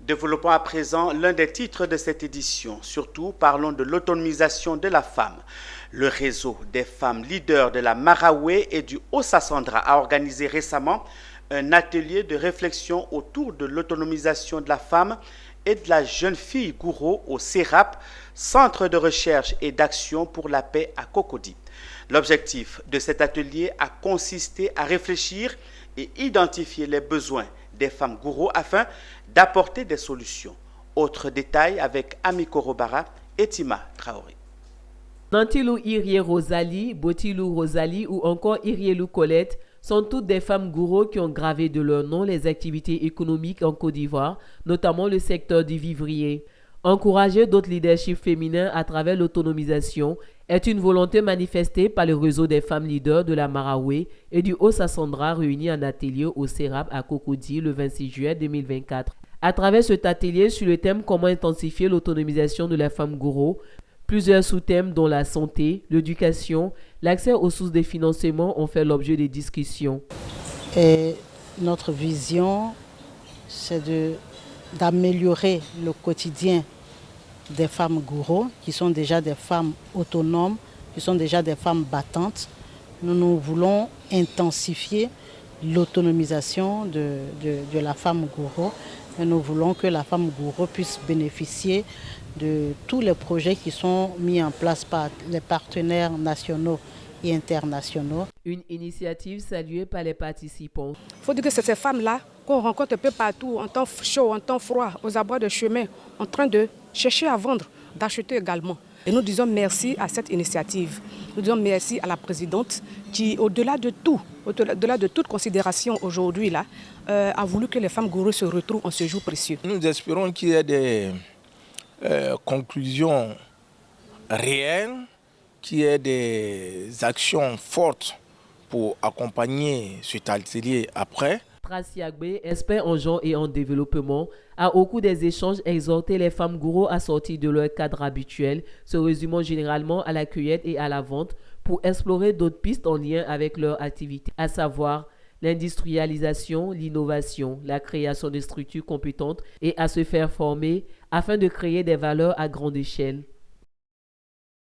Développons à présent l'un des titres de cette édition. Surtout, parlons de l'autonomisation de la femme. Le réseau des femmes leaders de la Maraoué et du Haut-Sassandra a organisé récemment un atelier de réflexion autour de l'autonomisation de la femme et de la jeune fille Gouro au CERAP, Centre de recherche et d'action pour la paix à Cocody. L'objectif de cet atelier a consisté à réfléchir et identifier les besoins des femmes Gouro afin d'apporter des solutions. Autres détails avec Amiko Robara et Tima Traoré. Nantilou Irie Rosalie, Botilou Rosalie ou encore Irielou Colette sont toutes des femmes Gouro qui ont gravé de leur nom les activités économiques en Côte d'Ivoire, notamment le secteur du vivrier. Encourager d'autres leaderships féminins à travers l'autonomisation est une volonté manifestée par le réseau des femmes leaders de la Maraoué et du Haut-Sassandra réunis en atelier au CERAP à Cocody le 26 juillet 2024. À travers cet atelier sur le thème « Comment intensifier l'autonomisation de la femme Gouro », plusieurs sous-thèmes dont la santé, l'éducation, l'accès aux sources de financement ont fait l'objet des discussions. Et notre vision, c'est d'améliorer le quotidien des femmes Gouro, qui sont déjà des femmes autonomes, qui sont déjà des femmes battantes. Nous voulons intensifier l'autonomisation de la femme Gouro. Et nous voulons que la femme Gouro puisse bénéficier de tous les projets qui sont mis en place par les partenaires nationaux et internationaux. Une initiative saluée par les participants. Il faut dire que c'est ces femmes-là qu'on rencontre un peu partout, en temps chaud, en temps froid, aux abords de chemin, en train de chercher à vendre, d'acheter également. Et nous disons merci à cette initiative. Nous disons merci à la présidente qui, au-delà de toute considération aujourd'hui, a voulu que les femmes Gouro se retrouvent en ce jour précieux. Nous espérons qu'il y ait des conclusions réelles, qu'il y ait des actions fortes pour accompagner cet atelier après. Tracy Agbe, expert en genre et en développement, a au cours des échanges exhorté les femmes Gouro à sortir de leur cadre habituel, se résumant généralement à la cueillette et à la vente, pour explorer d'autres pistes en lien avec leur activité, à savoir l'industrialisation, l'innovation, la création de structures compétentes et à se faire former afin de créer des valeurs à grande échelle.